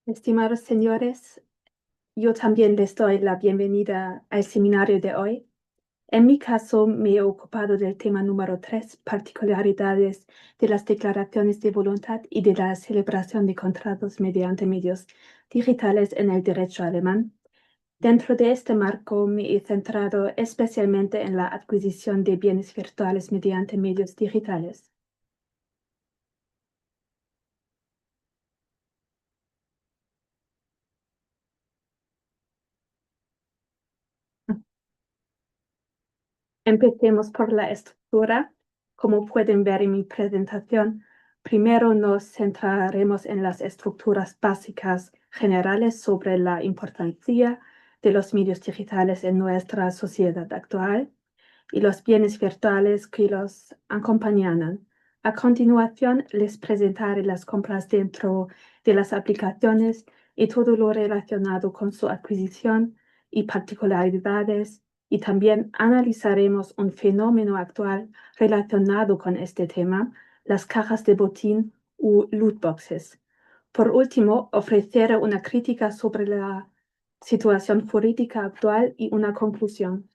Estimados señores, yo también les doy la bienvenida al seminario de hoy. En mi caso, me he ocupado del tema número 3, particularidades de las declaraciones de voluntad y de la celebración de contratos mediante medios digitales en el derecho alemán. Dentro de este marco, me he centrado especialmente en la adquisición de bienes virtuales mediante medios digitales. Empecemos por la estructura. Como pueden ver en mi presentación, primero nos centraremos en las estructuras básicas generales sobre la importancia de los medios digitales en nuestra sociedad actual y los bienes virtuales que los acompañan. A continuación, les presentaré las compras dentro de las aplicaciones y todo lo relacionado con su adquisición y particularidades, y también analizaremos un fenómeno actual relacionado con este tema, las cajas de botín u loot boxes. Por último, ofreceré una crítica sobre la situación jurídica actual y una conclusión.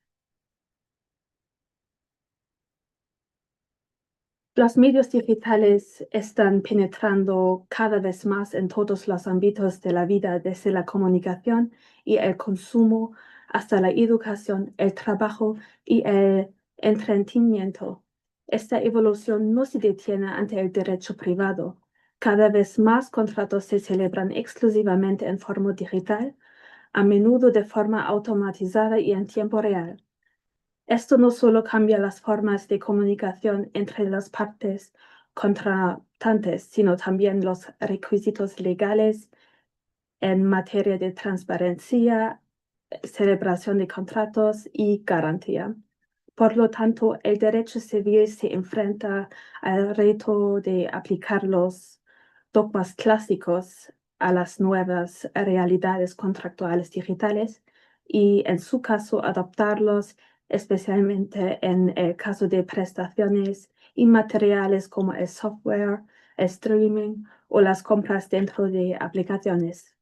Los medios digitales están penetrando cada vez más en todos los ámbitos de la vida, desde la comunicación y el consumo hasta la educación, el trabajo y el entretenimiento. Esta evolución no se detiene ante el derecho privado. Cada vez más contratos se celebran exclusivamente en forma digital, a menudo de forma automatizada y en tiempo real. Esto no solo cambia las formas de comunicación entre las partes contratantes, sino también los requisitos legales en materia de transparencia, celebración de contratos y garantía. Por lo tanto, el derecho civil se enfrenta al reto de aplicar los dogmas clásicos a las nuevas realidades contractuales digitales y, en su caso, adaptarlos, especialmente en el caso de prestaciones inmateriales como el software, el streaming o las compras dentro de aplicaciones.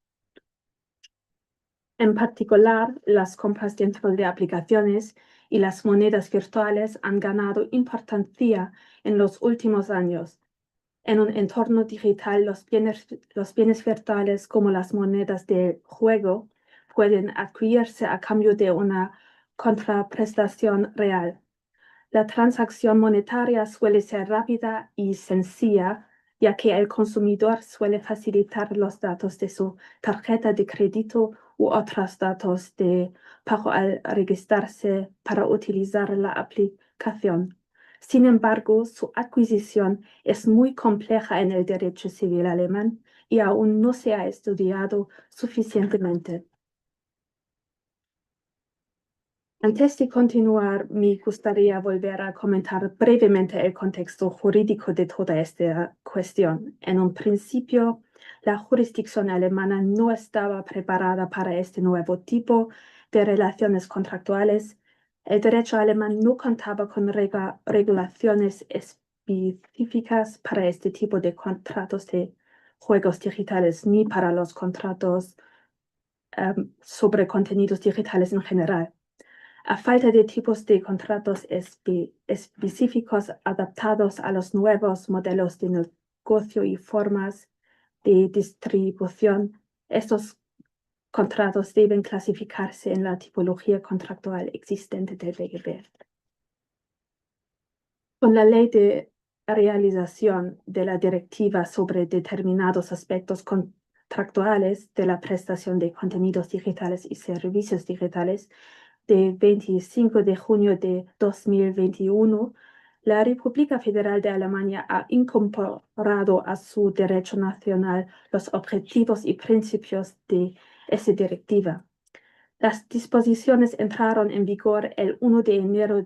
En particular, las compras dentro de aplicaciones y las monedas virtuales han ganado importancia en los últimos años. En un entorno digital, los bienes virtuales como las monedas de juego pueden adquirirse a cambio de una contraprestación real. La transacción monetaria suele ser rápida y sencilla, ya que el consumidor suele facilitar los datos de su tarjeta de crédito u otros datos de pago al registrarse para utilizar la aplicación. Sin embargo, su adquisición es muy compleja en el derecho civil alemán y aún no se ha estudiado suficientemente. Antes de continuar, me gustaría volver a comentar brevemente el contexto jurídico de toda esta cuestión. En un principio, la jurisdicción alemana no estaba preparada para este nuevo tipo de relaciones contractuales. El derecho alemán no contaba con regulaciones específicas para este tipo de contratos de juegos digitales, ni para los contratos sobre contenidos digitales en general. A falta de tipos de contratos específicos adaptados a los nuevos modelos de negocio y formas de distribución, estos contratos deben clasificarse en la tipología contractual existente del BGB. Con la ley de realización de la directiva sobre determinados aspectos contractuales de la prestación de contenidos digitales y servicios digitales, de 25 de junio de 2021, la República Federal de Alemania ha incorporado a su derecho nacional los objetivos y principios de esa directiva. Las disposiciones entraron en vigor el 1 de enero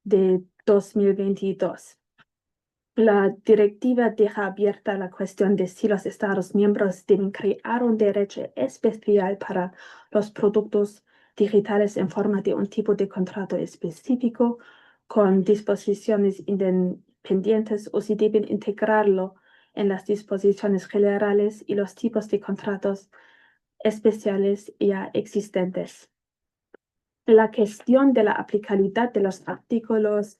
de 2022. La directiva deja abierta la cuestión de si los Estados miembros deben crear un derecho especial para los productos digitales en forma de un tipo de contrato específico con disposiciones independientes o si deben integrarlo en las disposiciones generales y los tipos de contratos especiales ya existentes. La cuestión de la aplicabilidad de los artículos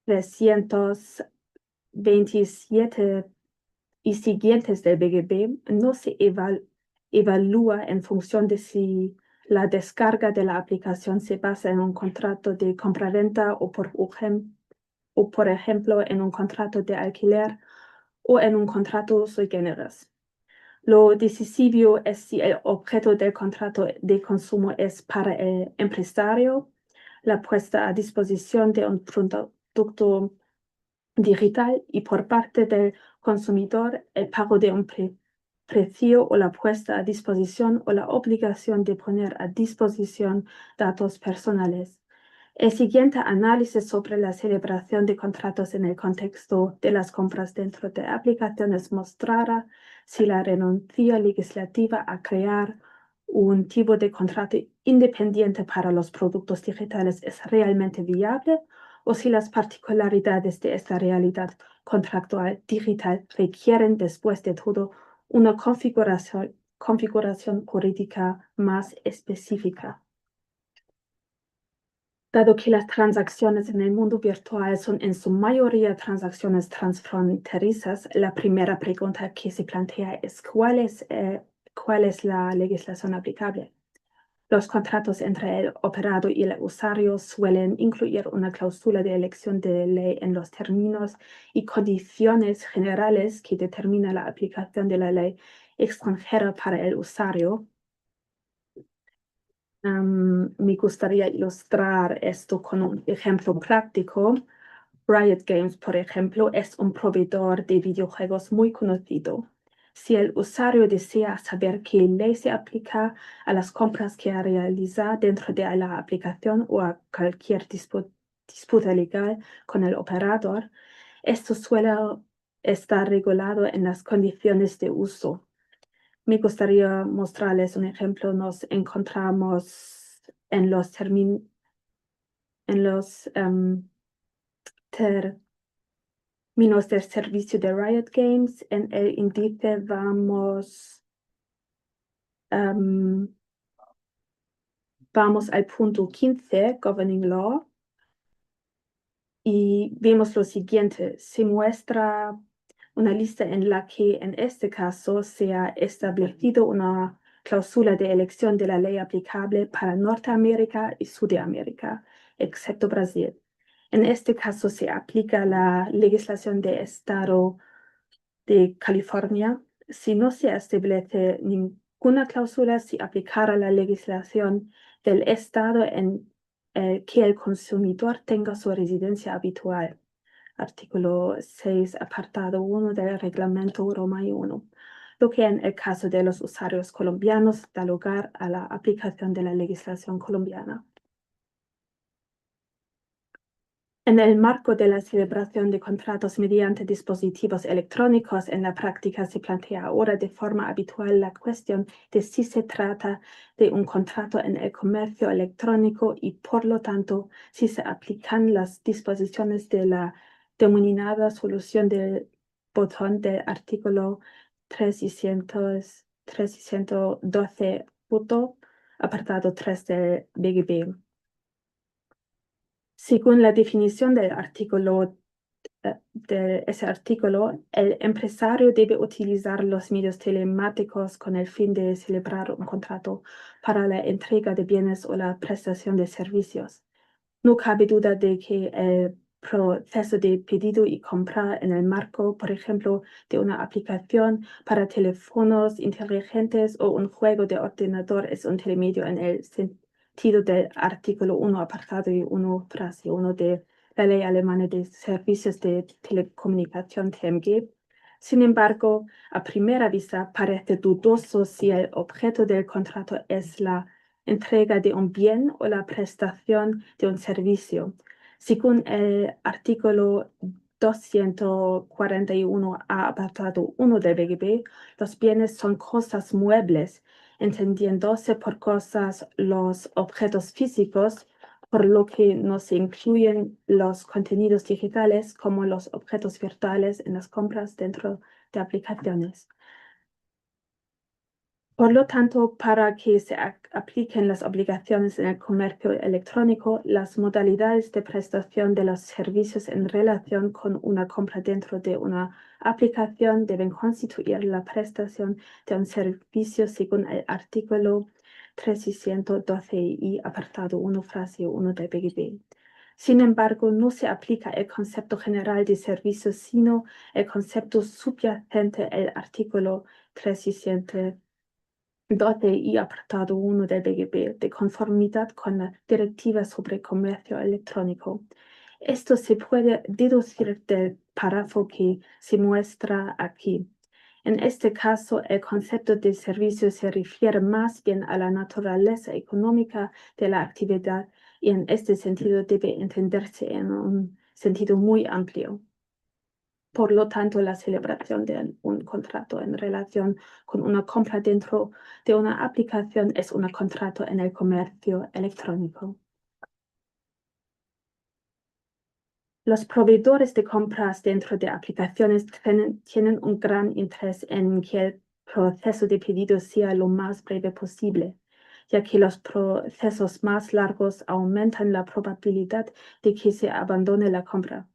327 y siguientes del BGB no se evalúa en función de si la descarga de la aplicación se basa en un contrato de compraventa o por ejemplo en un contrato de alquiler o en un contrato sui generis. Lo decisivo es si el objeto del contrato de consumo es para el empresario la puesta a disposición de un producto digital y por parte del consumidor el pago de un precio o la puesta a disposición o la obligación de poner a disposición datos personales. El siguiente análisis sobre la celebración de contratos en el contexto de las compras dentro de aplicaciones mostrará si la renuncia legislativa a crear un tipo de contrato independiente para los productos digitales es realmente viable o si las particularidades de esta realidad contractual digital requieren después de todo una configuración jurídica más específica. Dado que las transacciones en el mundo virtual son en su mayoría transacciones transfronterizas, la primera pregunta que se plantea es ¿cuál es la legislación aplicable? Los contratos entre el operador y el usuario suelen incluir una cláusula de elección de ley en los términos y condiciones generales que determina la aplicación de la ley extranjera para el usuario. Me gustaría ilustrar esto con un ejemplo práctico. Riot Games, por ejemplo, es un proveedor de videojuegos muy conocido. Si el usuario desea saber qué ley se aplica a las compras que realiza dentro de la aplicación o a cualquier disputa legal con el operador, esto suele estar regulado en las condiciones de uso. Me gustaría mostrarles un ejemplo. Nos encontramos en los términos del servicio de Riot Games. En el índice vamos al punto 15, Governing Law, y vemos lo siguiente. Se muestra una lista en la que en este caso se ha establecido una cláusula de elección de la ley aplicable para Norteamérica y Sudamérica, excepto Brasil. En este caso se aplica la legislación del Estado de California. Si no se establece ninguna cláusula, se aplicará la legislación del Estado en que el consumidor tenga su residencia habitual. Artículo 6, apartado 1 del Reglamento Romano 1, lo que en el caso de los usuarios colombianos da lugar a la aplicación de la legislación colombiana. En el marco de la celebración de contratos mediante dispositivos electrónicos, en la práctica se plantea ahora de forma habitual la cuestión de si se trata de un contrato en el comercio electrónico y, por lo tanto, si se aplican las disposiciones de la denominada solución del botón del artículo 312, apartado 3 del BGB. Según la definición del artículo, de ese artículo, el empresario debe utilizar los medios telemáticos con el fin de celebrar un contrato para la entrega de bienes o la prestación de servicios. No cabe duda de que el proceso de pedido y compra en el marco, por ejemplo, de una aplicación para teléfonos inteligentes o un juego de ordenador es un intermedio en el sentido del artículo 1, apartado 1, frase 1 de la Ley Alemana de Servicios de Telecomunicación TMG. Sin embargo, a primera vista parece dudoso si el objeto del contrato es la entrega de un bien o la prestación de un servicio. Según el artículo 241A, apartado 1 del BGB, los bienes son cosas muebles, entendiéndose por cosas los objetos físicos por lo que no se incluyen los contenidos digitales como los objetos virtuales en las compras dentro de aplicaciones. Por lo tanto, para que se apliquen las obligaciones en el comercio electrónico, las modalidades de prestación de los servicios en relación con una compra dentro de una aplicación deben constituir la prestación de un servicio según el artículo 312i, apartado 1, frase 1 del BGB. Sin embargo, no se aplica el concepto general de servicio, sino el concepto subyacente al artículo 312 y apartado 1 del BGB, de conformidad con la Directiva sobre Comercio Electrónico. Esto se puede deducir del párrafo que se muestra aquí. En este caso, el concepto de servicio se refiere más bien a la naturaleza económica de la actividad y en este sentido debe entenderse en un sentido muy amplio. Por lo tanto, la celebración de un contrato en relación con una compra dentro de una aplicación es un contrato en el comercio electrónico. Los proveedores de compras dentro de aplicaciones tienen un gran interés en que el proceso de pedido sea lo más breve posible, ya que los procesos más largos aumentan la probabilidad de que se abandone la compra.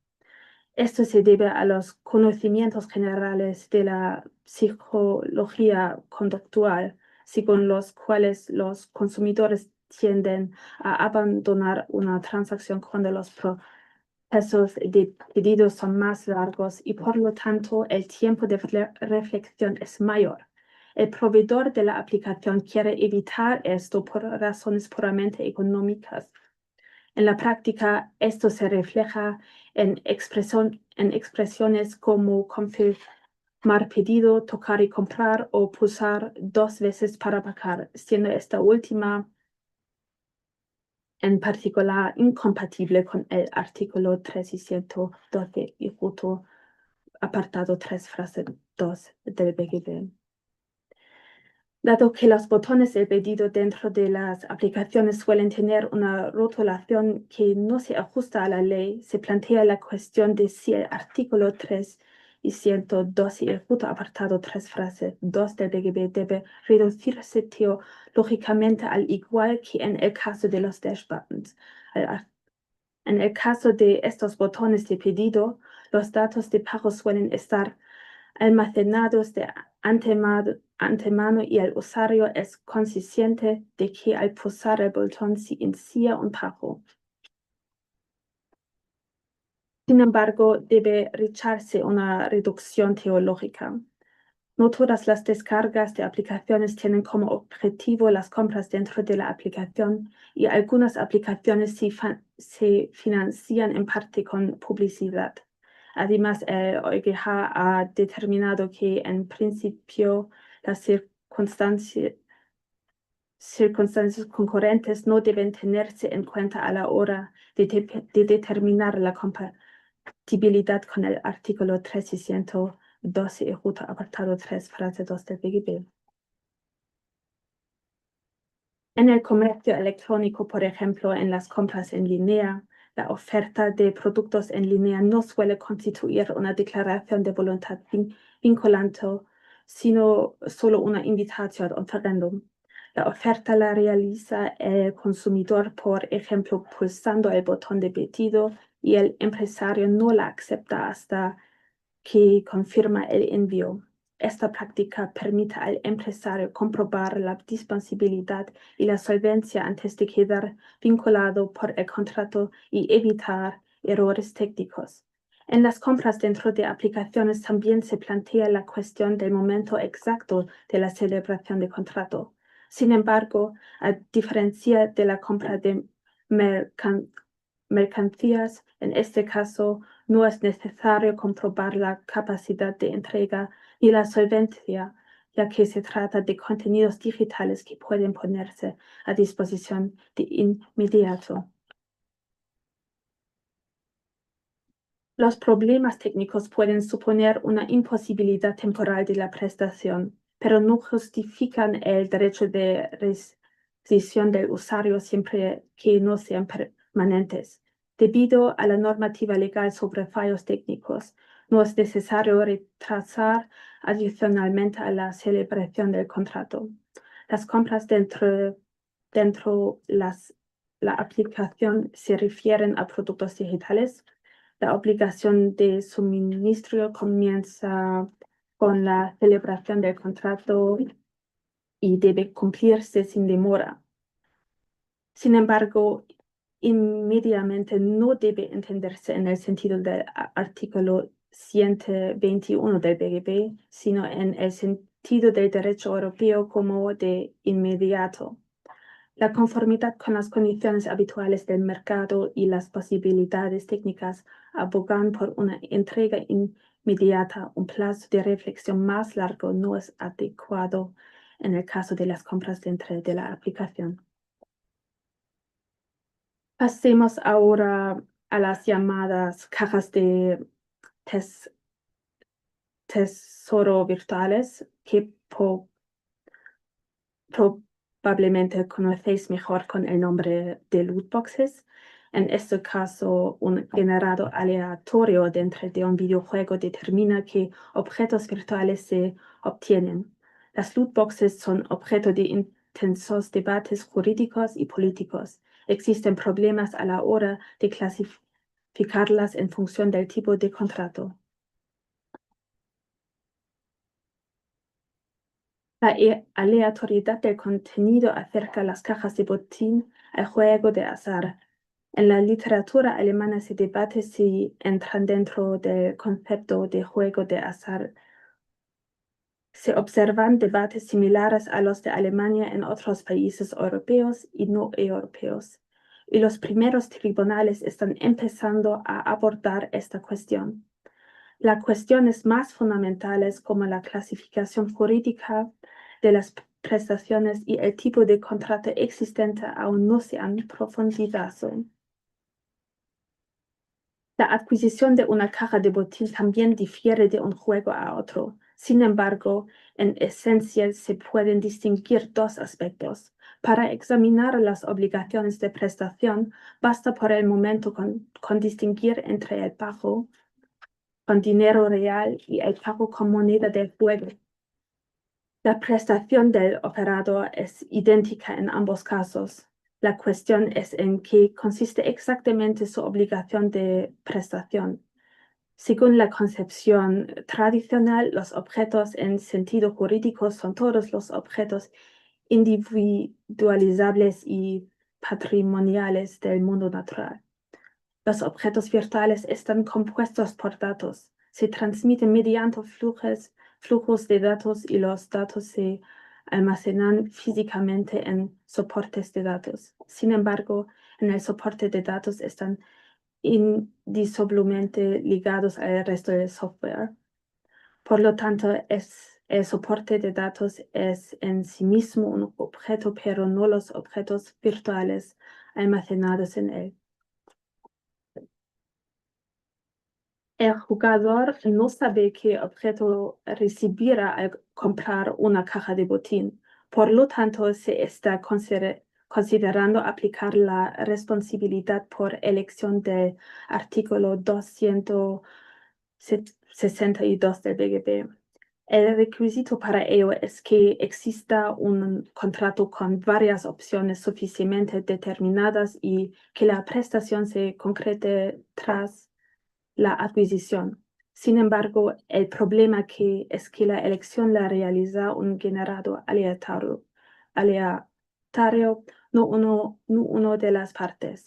Esto se debe a los conocimientos generales de la psicología conductual, según los cuales los consumidores tienden a abandonar una transacción cuando los procesos de pedido son más largos y por lo tanto el tiempo de reflexión es mayor. El proveedor de la aplicación quiere evitar esto por razones puramente económicas. En la práctica, esto se refleja en expresiones como confirmar pedido, tocar y comprar o pulsar 2 veces para pagar, siendo esta última en particular incompatible con el artículo 312 y justo apartado 3, frase 2 del BGB. Dado que los botones de pedido dentro de las aplicaciones suelen tener una rotulación que no se ajusta a la ley, se plantea la cuestión de si el artículo 3 y 112 y el justo apartado 3, frase 2 del BGB debe reducirse teológicamente al igual que en el caso de los dash buttons. En el caso de estos botones de pedido, los datos de pago suelen estar almacenados de antemano y el usuario es consciente de que al pulsar el botón se inicia un pago. Sin embargo, debe realizarse una reducción teológica. No todas las descargas de aplicaciones tienen como objetivo las compras dentro de la aplicación y algunas aplicaciones se financian en parte con publicidad. Además, el OIGH ha determinado que en principio las circunstancias concurrentes no deben tenerse en cuenta a la hora de determinar la compatibilidad con el artículo 312 y justo apartado 3, frase 2 del BGB. En el comercio electrónico, por ejemplo, en las compras en línea, la oferta de productos en línea no suele constituir una declaración de voluntad vinculante, sino solo una invitación o referéndum. La oferta la realiza el consumidor, por ejemplo, pulsando el botón de pedido y el empresario no la acepta hasta que confirma el envío. Esta práctica permite al empresario comprobar la disponibilidad y la solvencia antes de quedar vinculado por el contrato y evitar errores técnicos. En las compras dentro de aplicaciones también se plantea la cuestión del momento exacto de la celebración de contrato. Sin embargo, a diferencia de la compra de mercancías, en este caso no es necesario comprobar la capacidad de entrega ni la solvencia, ya que se trata de contenidos digitales que pueden ponerse a disposición de inmediato. Los problemas técnicos pueden suponer una imposibilidad temporal de la prestación, pero no justifican el derecho de rescisión del usuario siempre que no sean permanentes. Debido a la normativa legal sobre fallos técnicos, no es necesario retrasar adicionalmente a la celebración del contrato. Las compras dentro la aplicación se refieren a productos digitales. La obligación de suministro comienza con la celebración del contrato y debe cumplirse sin demora. Sin embargo, inmediatamente no debe entenderse en el sentido del artículo 121 del BGB, sino en el sentido del derecho europeo como de inmediato. La conformidad con las condiciones habituales del mercado y las posibilidades técnicas abogan por una entrega inmediata. Un plazo de reflexión más largo no es adecuado en el caso de las compras dentro de la aplicación. Pasemos ahora a las llamadas cajas de tesoro virtuales que probablemente conocéis mejor con el nombre de loot boxes. En este caso, un generado aleatorio dentro de un videojuego determina qué objetos virtuales se obtienen. Las loot boxes son objeto de intensos debates jurídicos y políticos. Existen problemas a la hora de clasificarlas en función del tipo de contrato. La aleatoriedad del contenido acerca las cajas de botín al juego de azar. En la literatura alemana se debate si entran dentro del concepto de juego de azar. Se observan debates similares a los de Alemania en otros países europeos y no europeos, y los primeros tribunales están empezando a abordar esta cuestión. Las cuestiones más fundamentales como la clasificación jurídica de las prestaciones y el tipo de contrato existente aún no se han profundizado. La adquisición de una caja de botín también difiere de un juego a otro. Sin embargo, en esencia se pueden distinguir dos aspectos. Para examinar las obligaciones de prestación, basta por el momento con distinguir entre el pago con dinero real y el pago con moneda del juego. La prestación del operador es idéntica en ambos casos. La cuestión es en qué consiste exactamente su obligación de prestación. Según la concepción tradicional, los objetos en sentido jurídico son todos los objetos individualizables y patrimoniales del mundo natural. Los objetos virtuales están compuestos por datos. Se transmiten mediante flujos de datos y los datos se almacenan físicamente en soportes de datos. Sin embargo, en el soporte de datos están indisolublemente ligados al resto del software. Por lo tanto, el soporte de datos es en sí mismo un objeto, pero no los objetos virtuales almacenados en él. El jugador no sabe qué objeto recibirá al comprar una caja de botín. Por lo tanto, se está considerando aplicar la responsabilidad por elección del artículo 262 del BGB. El requisito para ello es que exista un contrato con varias opciones suficientemente determinadas y que la prestación se concrete tras la adquisición. Sin embargo, el problema es que la elección la realiza un generado aleatorio, no uno de las partes.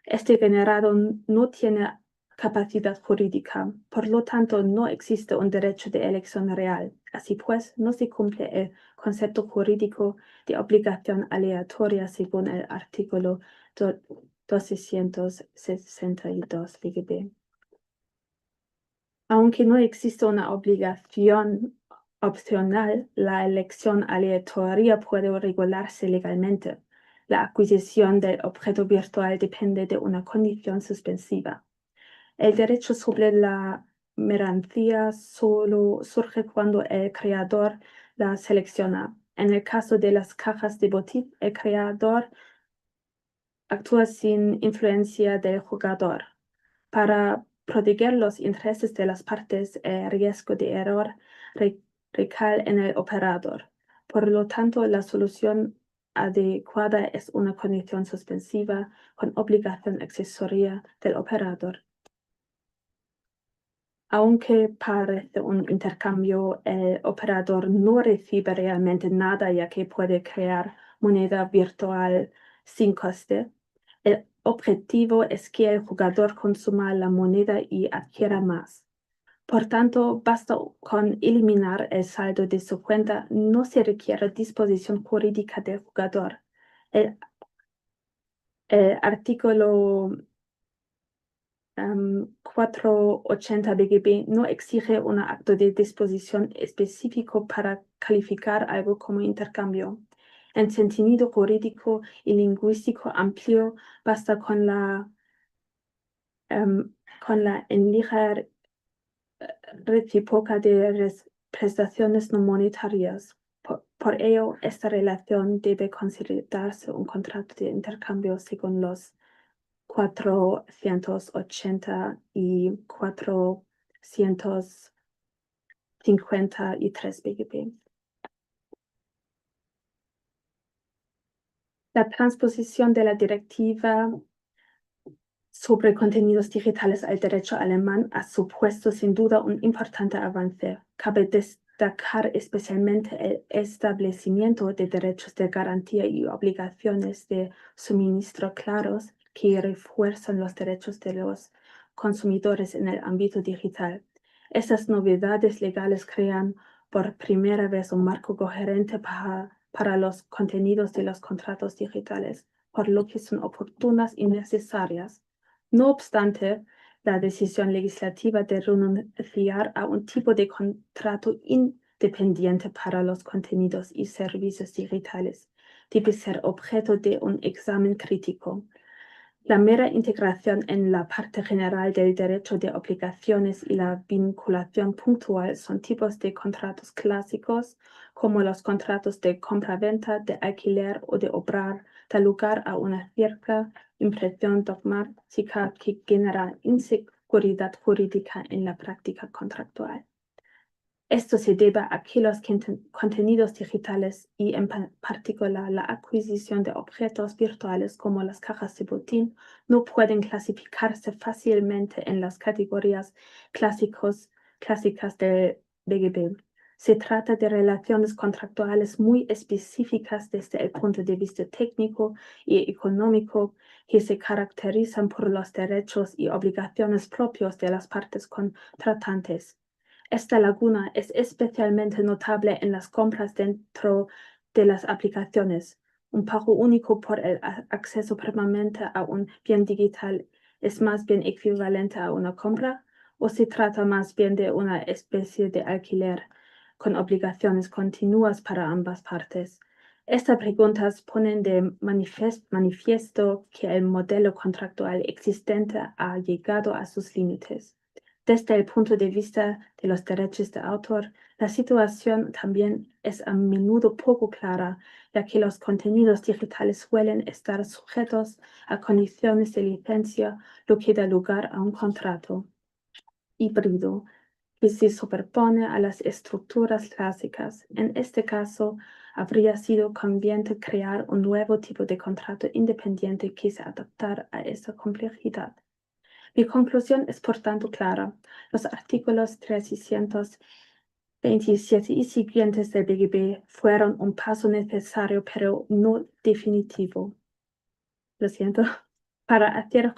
Este generado no tiene capacidad jurídica, por lo tanto no existe un derecho de elección real. Así pues, no se cumple el concepto jurídico de obligación aleatoria según el artículo 262 BGB. Aunque no existe una obligación opcional, la elección aleatoria puede regularse legalmente. La adquisición del objeto virtual depende de una condición suspensiva. El derecho sobre la mercancía solo surge cuando el creador la selecciona. En el caso de las cajas de botín, el creador actúa sin influencia del jugador. Para proteger los intereses de las partes, el riesgo de error recae en el operador. Por lo tanto, la solución adecuada es una condición suspensiva con obligación accesoria del operador. Aunque parece un intercambio, el operador no recibe realmente nada, ya que puede crear moneda virtual sin coste. El objetivo es que el jugador consuma la moneda y adquiera más. Por tanto, basta con eliminar el saldo de su cuenta, no se requiere disposición jurídica del jugador. El, el artículo 480 BGB no exige un acto de disposición específico para calificar algo como intercambio. En sentido jurídico y lingüístico amplio, basta con la enlija recíproca de prestaciones no monetarias. Por ello, esta relación debe considerarse un contrato de intercambio según los 480 y 453 BGB. La transposición de la directiva sobre contenidos digitales al derecho alemán ha supuesto sin duda un importante avance. Cabe destacar especialmente el establecimiento de derechos de garantía y obligaciones de suministro claros que refuerzan los derechos de los consumidores en el ámbito digital. Estas novedades legales crean por primera vez un marco coherente para los contenidos de los contratos digitales, por lo que son oportunas y necesarias. No obstante, la decisión legislativa de renunciar a un tipo de contrato independiente para los contenidos y servicios digitales debe ser objeto de un examen crítico. La mera integración en la parte general del derecho de obligaciones y la vinculación puntual son tipos de contratos clásicos, como los contratos de compra-venta, de alquiler o de obrar, da lugar a una cierta impresión dogmática que genera inseguridad jurídica en la práctica contractual. Esto se debe a que los contenidos digitales y en particular la adquisición de objetos virtuales como las cajas de botín no pueden clasificarse fácilmente en las categorías clásicas de BGB. Se trata de relaciones contractuales muy específicas desde el punto de vista técnico y económico que se caracterizan por los derechos y obligaciones propios de las partes contratantes. Esta laguna es especialmente notable en las compras dentro de las aplicaciones. Un pago único por el acceso permanente a un bien digital es más bien equivalente a una compra, o se trata más bien de una especie de alquiler con obligaciones continuas para ambas partes. Estas preguntas ponen de manifiesto que el modelo contractual existente ha llegado a sus límites. Desde el punto de vista de los derechos de autor, la situación también es a menudo poco clara, ya que los contenidos digitales suelen estar sujetos a condiciones de licencia, lo que da lugar a un contrato híbrido que se superpone a las estructuras clásicas. En este caso, habría sido conveniente crear un nuevo tipo de contrato independiente que se adaptara a esa complejidad. Mi conclusión es por tanto clara. Los artículos 327 y siguientes del BGB fueron un paso necesario pero no definitivo. Lo siento. Para hacer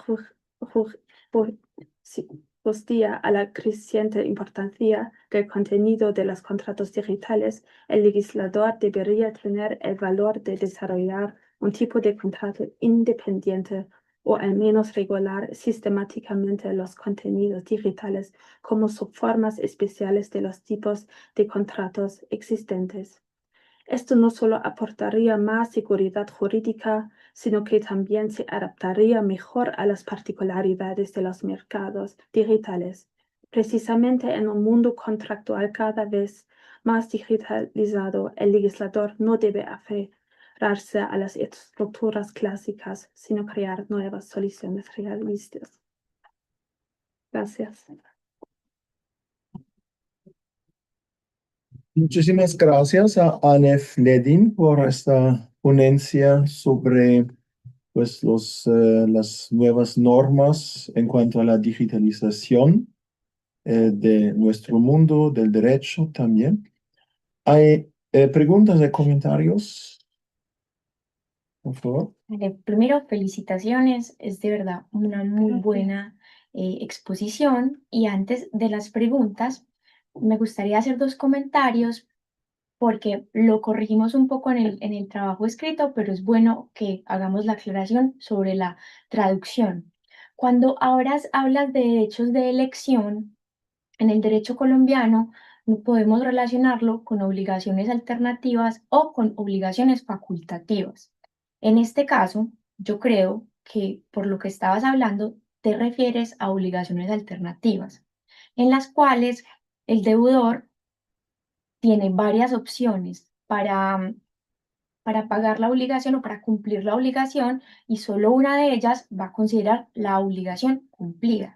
justicia a la creciente importancia del contenido de los contratos digitales, el legislador debería tener el valor de desarrollar un tipo de contrato independiente o al menos regular sistemáticamente los contenidos digitales como subformas especiales de los tipos de contratos existentes. Esto no solo aportaría más seguridad jurídica, sino que también se adaptaría mejor a las particularidades de los mercados digitales. Precisamente en un mundo contractual cada vez más digitalizado, el legislador no debe aferrarse a las estructuras clásicas, sino crear nuevas soluciones realistas. Gracias. Muchísimas gracias a Anef Ledin por esta ponencia sobre pues, las nuevas normas en cuanto a la digitalización de nuestro mundo, del derecho también. ¿Hay preguntas y comentarios? Por favor. Primero, felicitaciones, es de verdad una muy Gracias. buena exposición. Y antes de las preguntas, me gustaría hacer dos comentarios porque lo corregimos un poco en el trabajo escrito, pero es bueno que hagamos la aclaración sobre la traducción. Cuando ahora hablas de derechos de elección, en el derecho colombiano no podemos relacionarlo con obligaciones alternativas o con obligaciones facultativas. En este caso, yo creo que por lo que estabas hablando, te refieres a obligaciones alternativas, en las cuales el deudor tiene varias opciones para pagar la obligación o para cumplir la obligación y solo una de ellas va a considerar la obligación cumplida.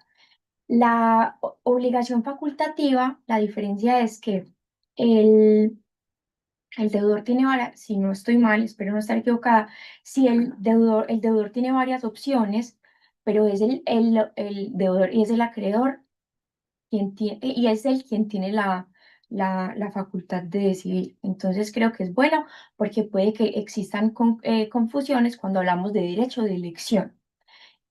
La obligación facultativa, la diferencia es que el, el deudor tiene varias, si no estoy mal, espero no estar equivocada, si el deudor tiene varias opciones, pero es el deudor y es el acreedor quien tiene, y es el quien tiene la facultad de decidir. Entonces creo que es bueno porque puede que existan confusiones cuando hablamos de derecho de elección.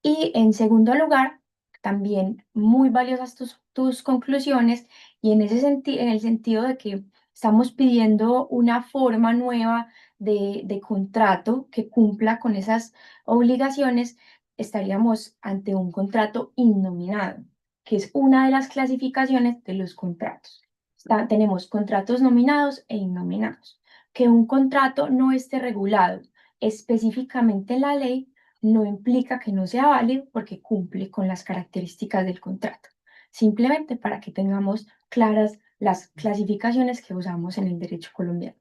Y en segundo lugar, también muy valiosas tus conclusiones y en ese en el sentido de que estamos pidiendo una forma nueva de contrato que cumpla con esas obligaciones, estaríamos ante un contrato innominado, que es una de las clasificaciones de los contratos. Tenemos contratos nominados e innominados. Que un contrato no esté regulado específicamente en la ley no implica que no sea válido porque cumple con las características del contrato. Simplemente para que tengamos claras las clasificaciones que usamos en el derecho colombiano.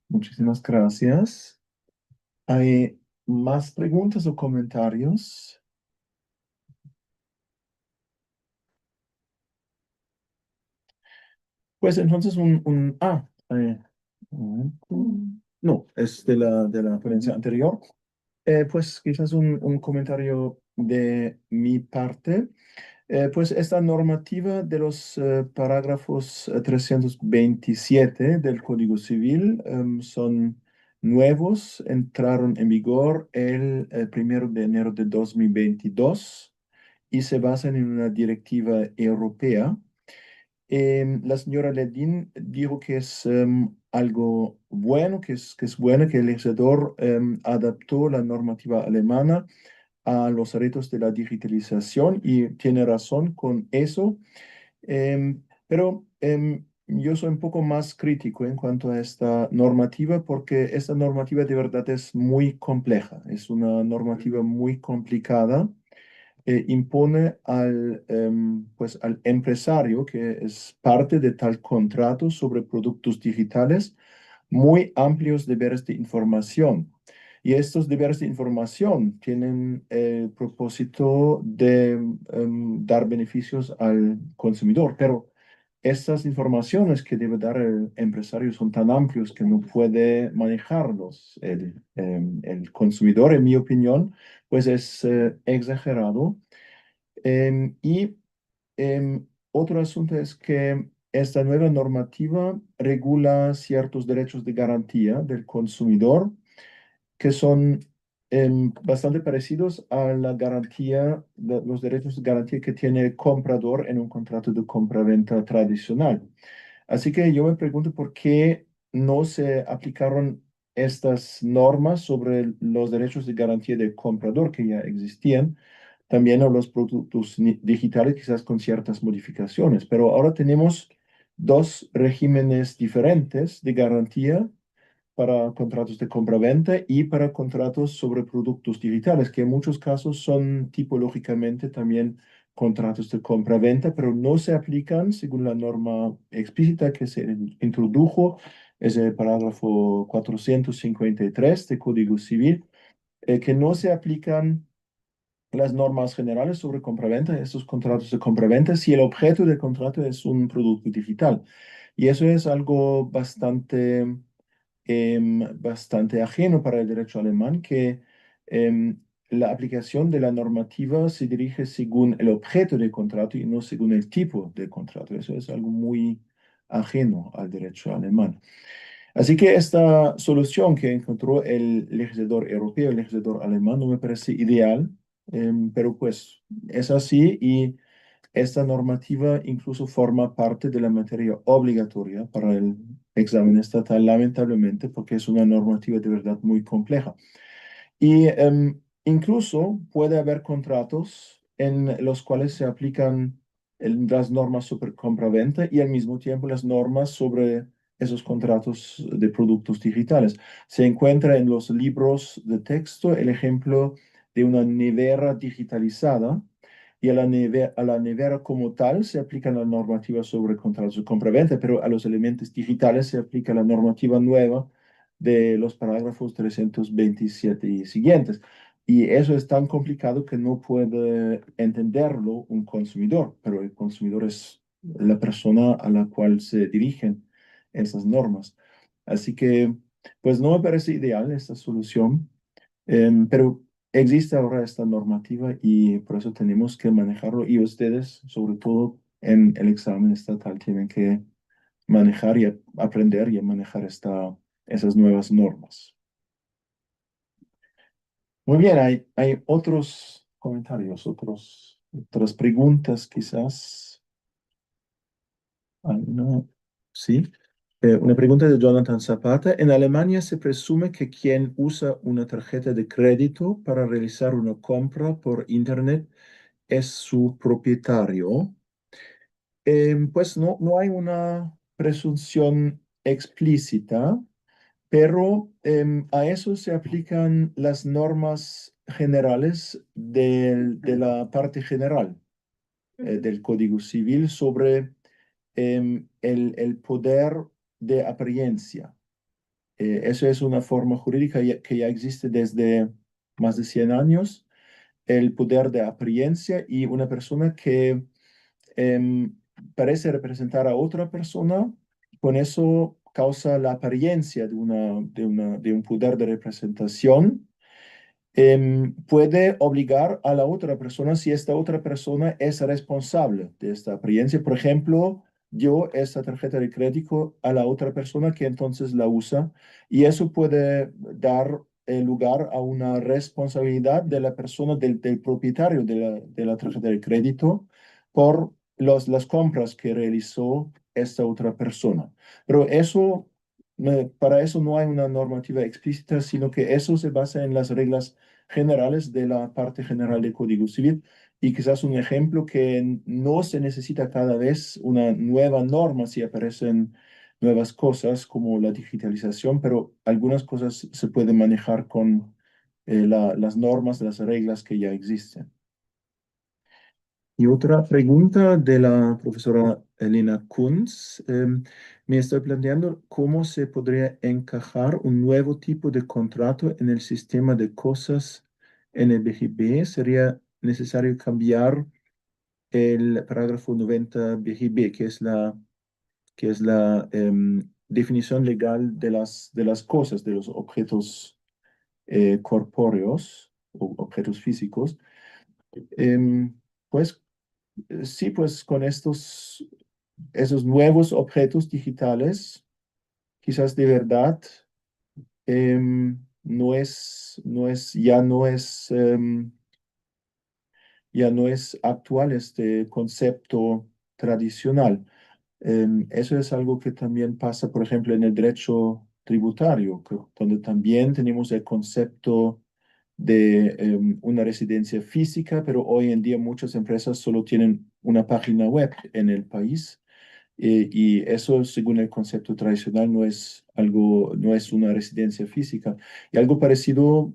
Muchísimas gracias. ¿Hay más preguntas o comentarios? Pues entonces un momento. No, es de la ponencia anterior. Pues quizás un comentario de mi parte. Pues esta normativa de los parágrafos 327 del Código Civil son nuevos, entraron en vigor el 1 de enero de 2022 y se basan en una directiva europea. La señora Ledin dijo que es algo bueno, que es bueno que el legislador adaptó la normativa alemana a los retos de la digitalización y tiene razón con eso. Pero yo soy un poco más crítico en cuanto a esta normativa porque esta normativa de verdad es muy compleja, es una normativa muy complicada. Impone pues, al empresario, que es parte de tal contrato sobre productos digitales, muy amplios deberes de información. Y estos deberes de información tienen el propósito de dar beneficios al consumidor, pero estas informaciones que debe dar el empresario son tan amplios que no puede manejarlos el consumidor, en mi opinión, pues es exagerado. Y otro asunto es que esta nueva normativa regula ciertos derechos de garantía del consumidor que son bastante parecidos a la garantía, los derechos de garantía que tiene el comprador en un contrato de compra-venta tradicional. Así que yo me pregunto por qué no se aplicaron estas normas sobre los derechos de garantía del comprador que ya existían también a los productos digitales, quizás con ciertas modificaciones. Pero ahora tenemos dos regímenes diferentes de garantía para contratos de compra-venta y para contratos sobre productos digitales, que en muchos casos son tipológicamente también contratos de compra-venta, pero no se aplican según la norma explícita que se introdujo es el parágrafo 453 del Código Civil, que no se aplican las normas generales sobre compraventa, estos contratos de compraventa, si el objeto del contrato es un producto digital. Y eso es algo bastante ajeno para el derecho alemán, que la aplicación de la normativa se dirige según el objeto del contrato y no según el tipo de contrato. Eso es algo muy ajeno al derecho alemán. Así que esta solución que encontró el legislador europeo, el legislador alemán, no me parece ideal, pero pues es así y esta normativa incluso forma parte de la materia obligatoria para el examen estatal, lamentablemente, porque es una normativa de verdad muy compleja. Y incluso puede haber contratos en los cuales se aplican las normas sobre compraventa y al mismo tiempo las normas sobre esos contratos de productos digitales. Se encuentra en los libros de texto el ejemplo de una nevera digitalizada y a la nevera como tal se aplica la normativa sobre contratos de compraventa, pero a los elementos digitales se aplica la normativa nueva de los parágrafos 327 y siguientes. Y eso es tan complicado que no puede entenderlo un consumidor, pero el consumidor es la persona a la cual se dirigen esas normas. Así que, pues no me parece ideal esta solución, pero existe ahora esta normativa y por eso tenemos que manejarlo y ustedes, sobre todo en el examen estatal, tienen que manejar y aprender y a manejar esas nuevas normas. Muy bien, hay otros comentarios, otras preguntas quizás. ¿Alguna? Sí. Una pregunta de Jonathan Zapata. En Alemania se presume que quien usa una tarjeta de crédito para realizar una compra por Internet es su propietario. Pues no hay una presunción explícita, pero a eso se aplican las normas generales de la parte general del Código Civil sobre el poder de apariencia. Eso es una forma jurídica que ya existe desde más de 100 años, el poder de apariencia y una persona que em, parece representar a otra persona, con eso causa la apariencia de un poder de representación, puede obligar a la otra persona si esta otra persona es responsable de esta apariencia. Por ejemplo, dio esta tarjeta de crédito a la otra persona que entonces la usa y eso puede dar lugar a una responsabilidad de la persona, del propietario de la tarjeta de crédito por las compras que realizó esta otra persona. Pero eso, para eso no hay una normativa explícita, sino que eso se basa en las reglas generales de la parte general del Código Civil y quizás un ejemplo que no se necesita cada vez una nueva norma si aparecen nuevas cosas como la digitalización, pero algunas cosas se pueden manejar con las normas, las reglas que ya existen. Y otra pregunta de la profesora Elena Kunz. Me estoy planteando cómo se podría encajar un nuevo tipo de contrato en el sistema de cosas en el BGB. ¿Sería necesario cambiar el parágrafo 90 BGB, que es la definición legal de las cosas, de los objetos corpóreos o objetos físicos? Pues sí, pues con esos nuevos objetos digitales, quizás de verdad ya no es actual este concepto tradicional. Eso es algo que también pasa, por ejemplo, en el derecho tributario, donde también tenemos el concepto de una residencia física, pero hoy en día muchas empresas solo tienen una página web en el país y eso, según el concepto tradicional, no es una residencia física. Y algo parecido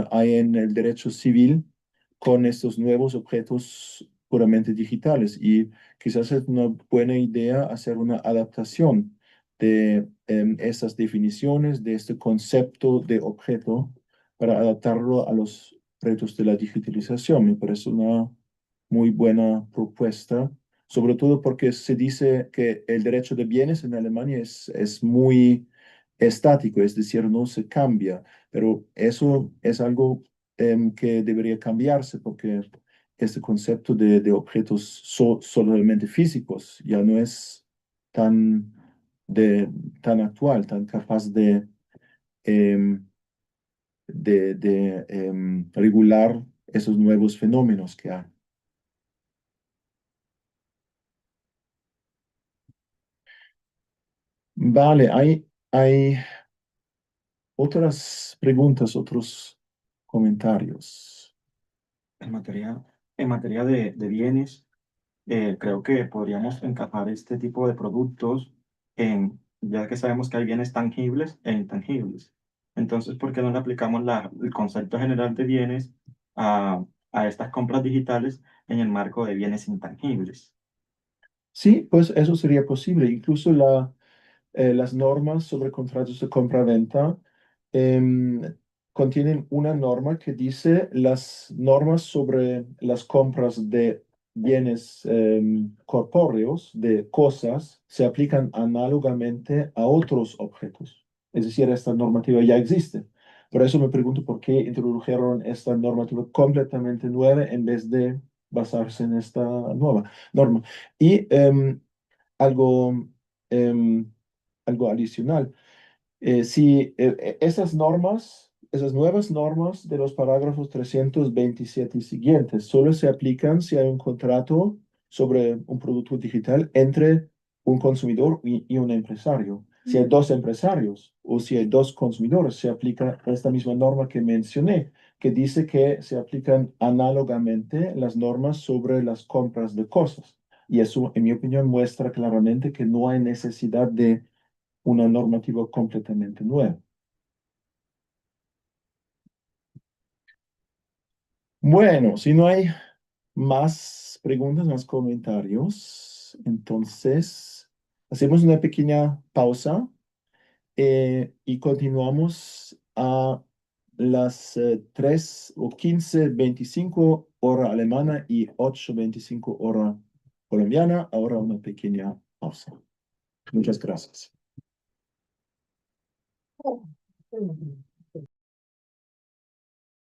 hay en el derecho civil con estos nuevos objetos puramente digitales y quizás es una buena idea hacer una adaptación de esas definiciones, de este concepto de objeto, para adaptarlo a los retos de la digitalización. Me parece una muy buena propuesta, sobre todo porque se dice que el derecho de bienes en Alemania es muy estático, es decir, no se cambia, pero eso es algo que debería cambiarse porque este concepto de objetos solamente físicos ya no es tan, de, tan actual, tan capaz em, de regular esos nuevos fenómenos que hay. Vale, hay otras preguntas, otros comentarios. En materia, en materia de bienes, creo que podríamos encajar este tipo de productos ya que sabemos que hay bienes tangibles e intangibles. Entonces, ¿por qué no le aplicamos el concepto general de bienes a estas compras digitales en el marco de bienes intangibles? Sí, pues eso sería posible. Incluso las normas sobre contratos de compra-venta em, contienen una norma que dice las normas sobre las compras de bienes corpóreos, de cosas, se aplican análogamente a otros objetos. Es decir, esta normativa ya existe. Por eso me pregunto por qué introdujeron esta normativa completamente nueva en vez de basarse en esta nueva norma. Y algo, em, algo adicional. Si esas normas, esas nuevas normas de los parágrafos 327 y siguientes solo se aplican si hay un contrato sobre un producto digital entre un consumidor y un empresario. Si hay dos empresarios o si hay dos consumidores, se aplica esta misma norma que mencioné, que dice que se aplican análogamente las normas sobre las compras de cosas. Y eso, en mi opinión, muestra claramente que no hay necesidad de una normativa completamente nueva. Bueno, si no hay más preguntas, más comentarios, entonces hacemos una pequeña pausa y continuamos a las 3:15:25 hora alemana y 8:25 hora colombiana. Ahora una pequeña pausa. Muchas gracias.